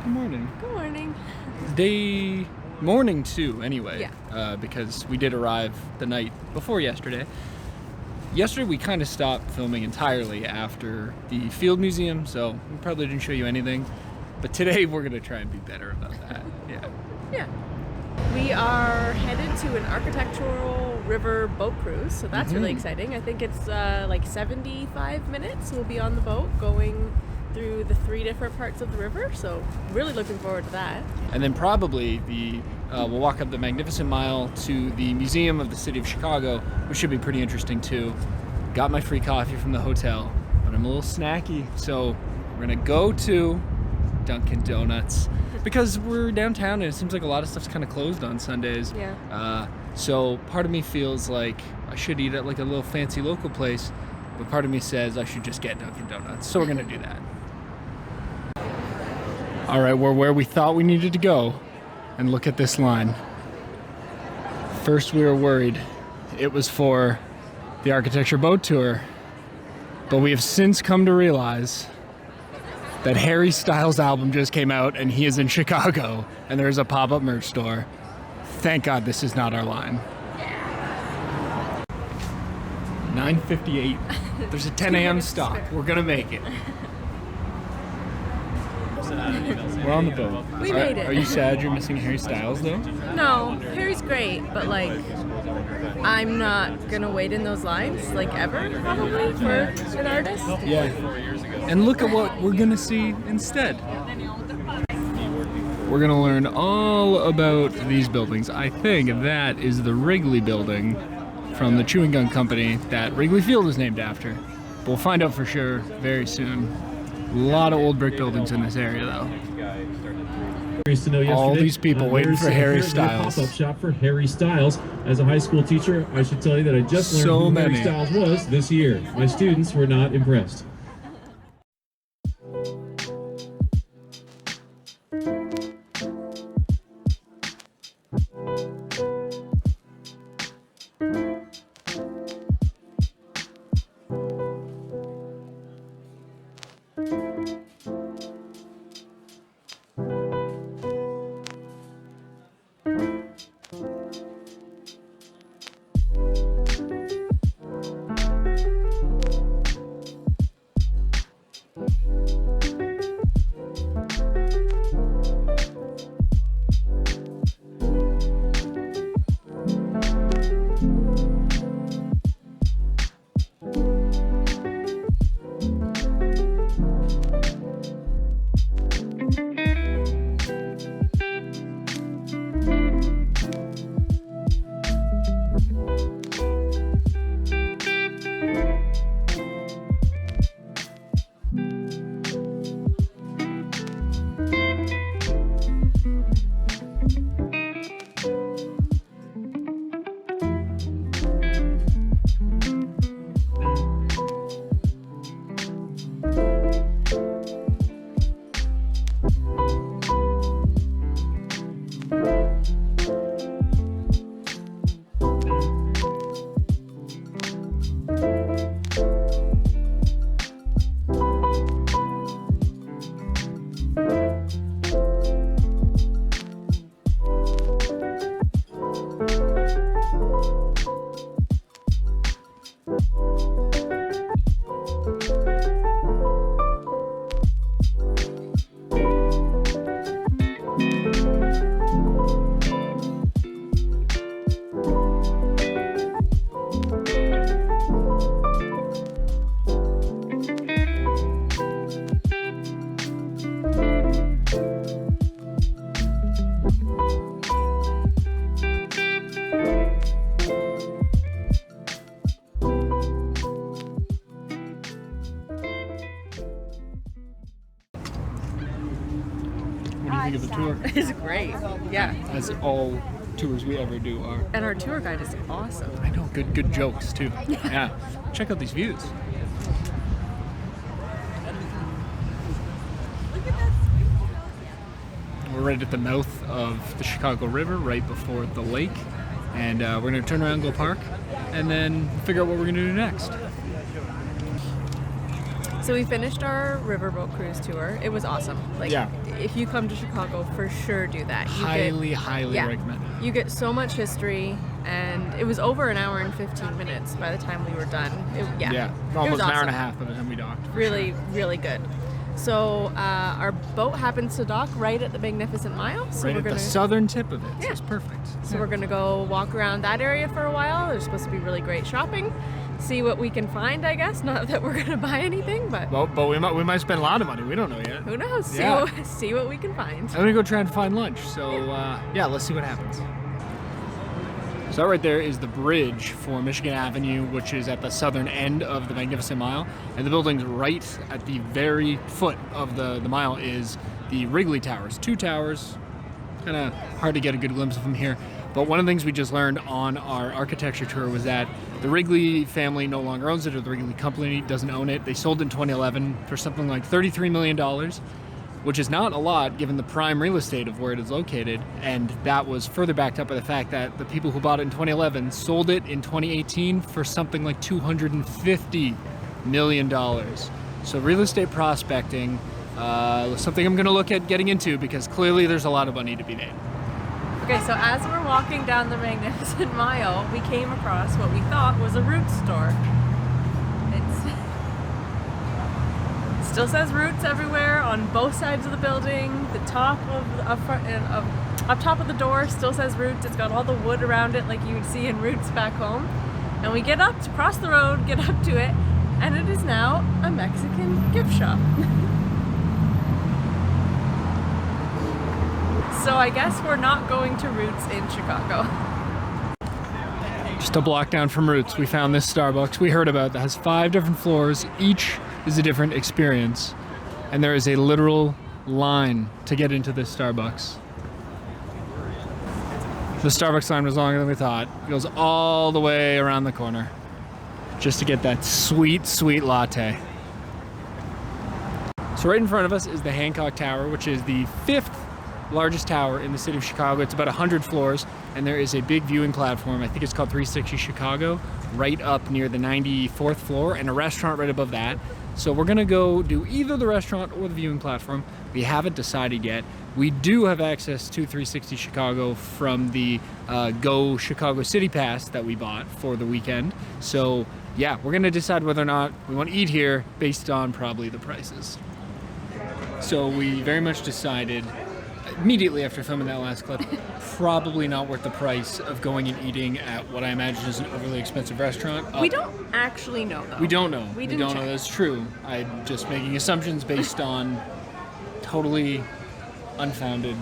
Good morning. Good morning. Morning too, anyway. Yeah. Because we did arrive the night before yesterday. Yesterday we kind of stopped filming entirely after the Field Museum, so we probably didn't show you anything. But today we're going to try and be better about that. Yeah. We are headed to an architectural river boat cruise, so that's really exciting. I think it's like 75 minutes. We'll be on the boat going through the 3 different parts of the river, so really looking forward to that. And then probably we'll walk up the Magnificent Mile to the Museum of the City of Chicago, which should be pretty interesting too. Got my free coffee from the hotel, but I'm a little snacky, so we're gonna go to Dunkin' Donuts because we're downtown and it seems like a lot of stuff's kind of closed on Sundays. Yeah. So part of me feels like I should eat at like a little fancy local place, but part of me says I should just get Dunkin' Donuts. So we're gonna do that. All right, we're where we thought we needed to go, and look at this line. First we were worried it was for the architecture boat tour, but we have since come to realize that Harry Styles' album just came out and he is in Chicago and there is a pop-up merch store. Thank God this is not our line. 9:58. There's a 10 a.m. stop. We're gonna make it. We're on the boat. We made it. Are you sad you're missing Harry Styles though? No, Harry's great, but like, I'm not gonna wait in those lines, like ever, probably, for an artist. Yeah. And look at what we're gonna see instead. We're gonna learn all about these buildings. I think that is the Wrigley building from the chewing gum company that Wrigley Field is named after. But we'll find out for sure very soon. A lot of old brick buildings in this area though. All these people waiting for Harry Styles. Pop-up shop for Harry Styles. As a high school teacher, I should tell you that I just learned who Harry Styles was this year. My students were not impressed. Think of the tour. It's great. Yeah. As all tours we ever do are. And our tour guide is awesome. I know, good jokes too. Yeah. Check out these views. We're right at the mouth of the Chicago River, right before the lake, and we're gonna turn around, go park, and then figure out what we're gonna do next. So we finished our riverboat cruise tour. It was awesome. Like, Yeah. if you come to Chicago, for sure do that. Highly Yeah. recommend it. You get so much history, and it was over an hour and 15 minutes by the time we were done. Yeah, It almost was an hour and a awesome. half by the time we docked. for Really, sure. really good. So our boat happens to dock right at the Magnificent Mile. So Right we're at gonna, the southern tip of it. So Yeah. it's perfect. So we're gonna go walk around that area for a while. There's supposed to be really great shopping. See what we can find, I guess. Not that we're gonna buy anything, but But we might spend a lot of money. We don't know yet. who knows? See, Yeah. see what we can find. I'm gonna go try and find lunch. So yeah, let's see what happens. So right there is the bridge for Michigan Avenue, which is at the southern end of the Magnificent Mile. And the buildings right at the very foot of the mile is the Wrigley Towers. 2 towers, kind of hard to get a good glimpse of them here. But one of the things we just learned on our architecture tour was that the Wrigley family no longer owns it, or the Wrigley company doesn't own it. They sold in 2011 for something like $33 million, which is not a lot given the prime real estate of where it is located. And that was further backed up by the fact that the people who bought it in 2011 sold it in 2018 for something like $250 million. So real estate prospecting was something I'm gonna look at getting into, because clearly there's a lot of money to be made. Okay, so as we're walking down the Magnificent Mile, we came across what we thought was a Roots store. It still says Roots everywhere on both sides of the building. The top up top of the door still says Roots. It's got all the wood around it like you would see in Roots back home. And we get up to cross the road, get up to it, and it is now a Mexican gift shop. So I guess we're not going to Roots in Chicago. Just a block down from Roots, we found this Starbucks we heard about that has 5 different floors. Each is a different experience. And there is a literal line to get into this Starbucks. The Starbucks line was longer than we thought. It goes all the way around the corner just to get that sweet, sweet latte. So right in front of us is the Hancock Tower, which is the 5th largest tower in the city of Chicago. It's about 100 floors, and there is a big viewing platform. I think it's called 360 Chicago, right up near the 94th floor, and a restaurant right above that. So we're gonna go do either the restaurant or the viewing platform. We haven't decided yet. We do have access to 360 Chicago from the Go Chicago City Pass that we bought for the weekend. So yeah, we're gonna decide whether or not we want to eat here based on probably the prices. So we very much decided immediately after filming that last clip, probably not worth the price of going and eating at what I imagine is an overly expensive restaurant. We don't actually know, though. We don't know. We don't didn't know check. that's true. I'm just making assumptions based on totally unfounded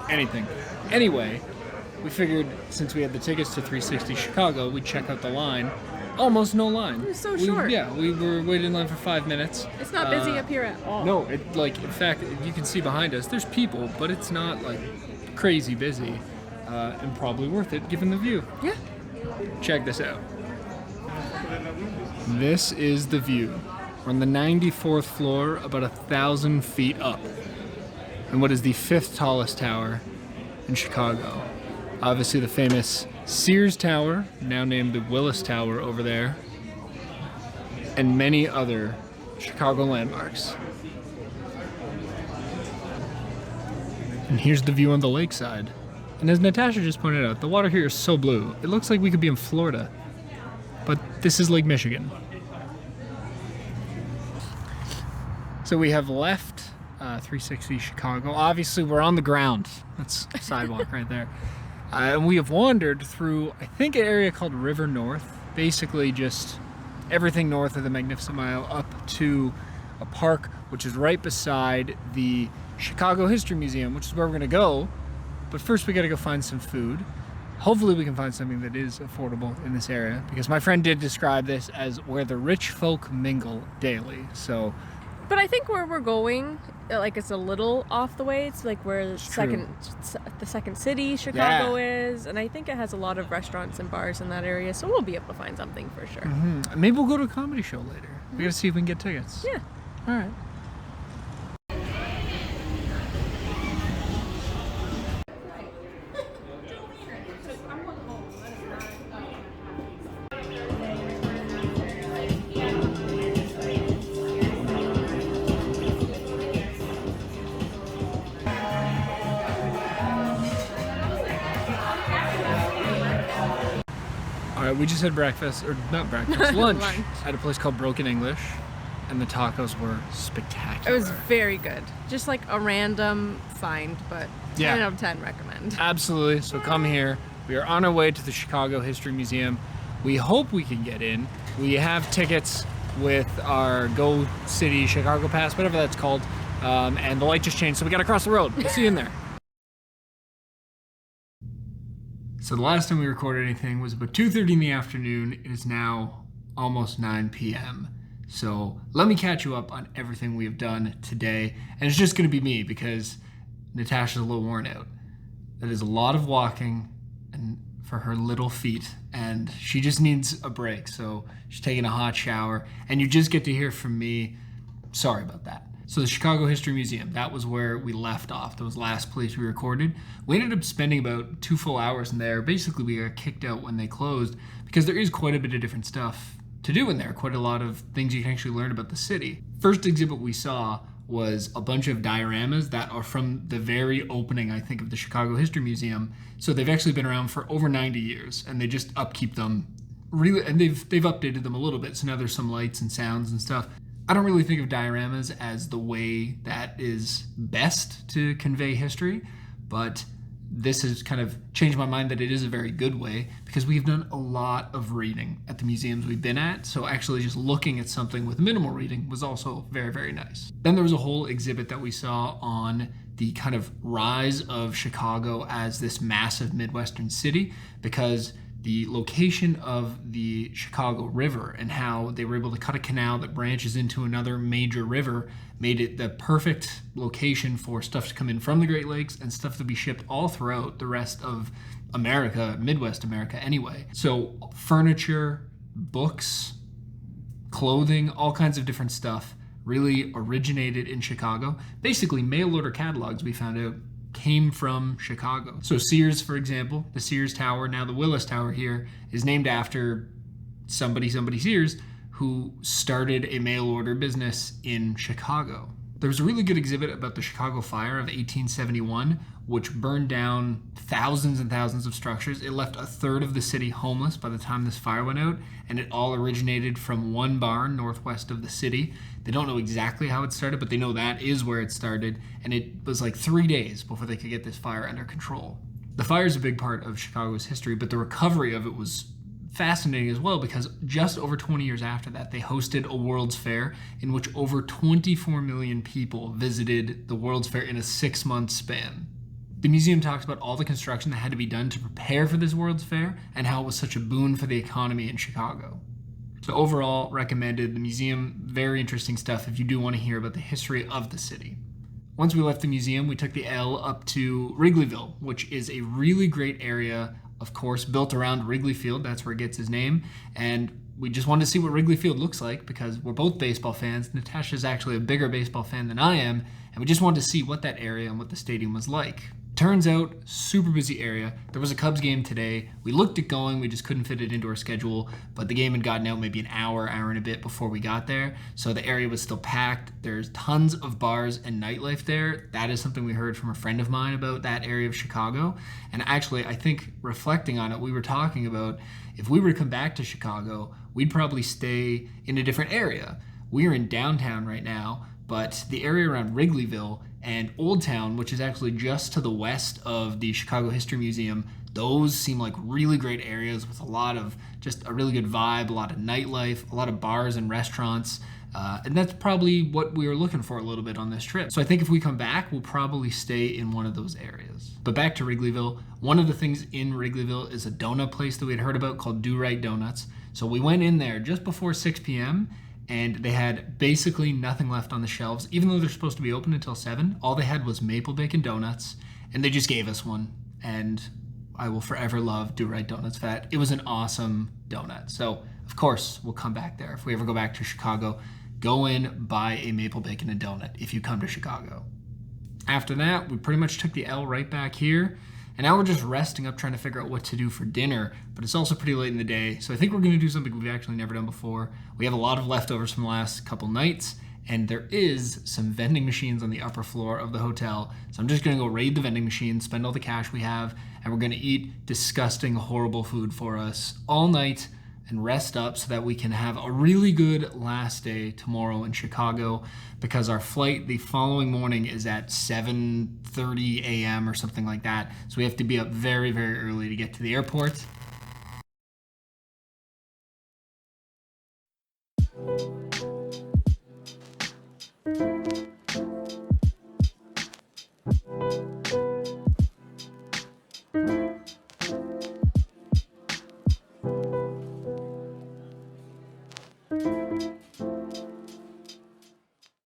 anything. Anyway, we figured since we had the tickets to 360 Chicago, we'd check out the line. Almost no line. It was so short. Yeah, we were waiting in line for 5 minutes. It's not busy up here at all. No, in fact, you can see behind us, there's people, but it's not like crazy busy, and probably worth it given the view. Yeah. Check this out. This is the view. We're on the 94th floor, about 1,000 feet up, and what is the 5th tallest tower in Chicago. Obviously the famous Sears Tower, now named the Willis Tower over there, and many other Chicago landmarks. And here's the view on the lakeside. And as Natasha just pointed out, the water here is so blue, it looks like we could be in Florida. But this is Lake Michigan. So we have left 360 Chicago. Obviously we're on the ground. That's a sidewalk right there. And we have wandered through, I think, an area called River North. Basically just everything north of the Magnificent Mile up to a park which is right beside the Chicago History Museum, which is where we're gonna go. But first we gotta go find some food. Hopefully we can find something that is affordable in this area, because my friend did describe this as where the rich folk mingle daily. So, But I think where we're going, like, it's a little off the way. It's like where the second city Chicago is, and I think it has a lot of restaurants and bars in that area, so we'll be able to find something for sure. maybe we'll go to a comedy show later. We gotta see if we can get tickets. Yeah. All right. We just had breakfast, or not breakfast, lunch, Lunch. at a place called Broken English, and the tacos were It spectacular. was very good. Just like a random find, but 10 Yeah. out of 10 recommend. Absolutely. So come here. We are on our way to the Chicago History Museum. We hope we can get in. We have tickets with our Go City Chicago Pass, whatever that's called, and the light just changed, so we got to cross the road. We'll see you in there. So the last time we recorded anything was about 2:30 in the afternoon. It is now almost 9 p.m. So let me catch you up on everything we have done today. And it's just going to be me because Natasha's a little worn out. That is a lot of walking and for her little feet, and she just needs a break. So she's taking a hot shower, and you just get to hear from me. Sorry about that. So the Chicago History Museum, that was where we left off. That was the last place we recorded. We ended up spending about 2 full hours in there. Basically, we got kicked out when they closed because there is quite a bit of different stuff to do in there. Quite a lot of things you can actually learn about the city. First exhibit we saw was a bunch of dioramas that are from the very opening, I think, of the Chicago History Museum. So they've actually been around for over 90 years, and they just upkeep them really, and they've updated them a little bit. So now there's some lights and sounds and stuff. I don't really think of dioramas as the way that is best to convey history, but this has kind of changed my mind that it is a very good way because we've done a lot of reading at the museums we've been at. So actually just looking at something with minimal reading was also very, very nice. Then there was a whole exhibit that we saw on the kind of rise of Chicago as this massive Midwestern city, because the location of the Chicago River and how they were able to cut a canal that branches into another major river made it the perfect location for stuff to come in from the Great Lakes and stuff to be shipped all throughout the rest of America, Midwest America anyway. So furniture, books, clothing, all kinds of different stuff really originated in Chicago. Basically, mail order catalogs, we found out, came from Chicago. So Sears, for example, the Sears Tower, now the Willis Tower here, is named after somebody Sears, who started a mail order business in Chicago. There was a really good exhibit about the Chicago Fire of 1871, which burned down thousands and thousands of structures. It left a third of the city homeless by the time this fire went out, and it all originated from one barn northwest of the city. They don't know exactly how it started, but they know that is where it started, and it was like 3 days before they could get this fire under control. The fire is a big part of Chicago's history, but the recovery of it was fascinating as well, because just over 20 years after that, they hosted a World's Fair in which over 24 million people visited the World's Fair in a 6-month span. The museum talks about all the construction that had to be done to prepare for this World's Fair and how it was such a boon for the economy in Chicago. So overall, recommended. The museum, very interesting stuff if you do want to hear about the history of the city. Once we left the museum, we took the L up to Wrigleyville, which is a really great area, of course, built around Wrigley Field. That's where it gets his name. And we just wanted to see what Wrigley Field looks like because we're both baseball fans. Natasha's actually a bigger baseball fan than I am. And we just wanted to see what that area and what the stadium was like. Turns out, super busy area. There was a Cubs game today. We looked at going, we just couldn't fit it into our schedule, but the game had gotten out maybe an hour and a bit before we got there, so the area was still packed. There's tons of bars and nightlife there. That is something we heard from a friend of mine about that area of Chicago, and actually, I think reflecting on it, we were talking about if we were to come back to Chicago, we'd probably stay in a different area. We are in downtown right now, but the area around Wrigleyville and Old Town, which is actually just to the west of the Chicago History Museum, those seem like really great areas with a lot of just a really good vibe, a lot of nightlife, a lot of bars and restaurants. And that's probably what we were looking for a little bit on this trip. So I think if we come back, we'll probably stay in one of those areas. But back to Wrigleyville, one of the things in Wrigleyville is a donut place that we had heard about called Do Right Donuts. So we went in there just before 6 p.m. and they had basically nothing left on the shelves. Even though they're supposed to be open until 7, all they had was maple bacon donuts, and they just gave us one. And I will forever love Do Right Donuts for that. It was an awesome donut. So, of course, we'll come back there. If we ever go back to Chicago, go in, buy a maple bacon and donut if you come to Chicago. After that, we pretty much took the L right back here. And now we're just resting up trying to figure out what to do for dinner, but it's also pretty late in the day, so I think we're going to do something we've actually never done before. We have a lot of leftovers from the last couple nights, and there is some vending machines on the upper floor of the hotel. So I'm just gonna go raid the vending machines, spend all the cash we have, and we're gonna eat disgusting, horrible food for us all night and rest up so that we can have a really good last day tomorrow in Chicago, because our flight the following morning is at 7:30 a.m. or something like that. So we have to be up very, very early to get to the airport.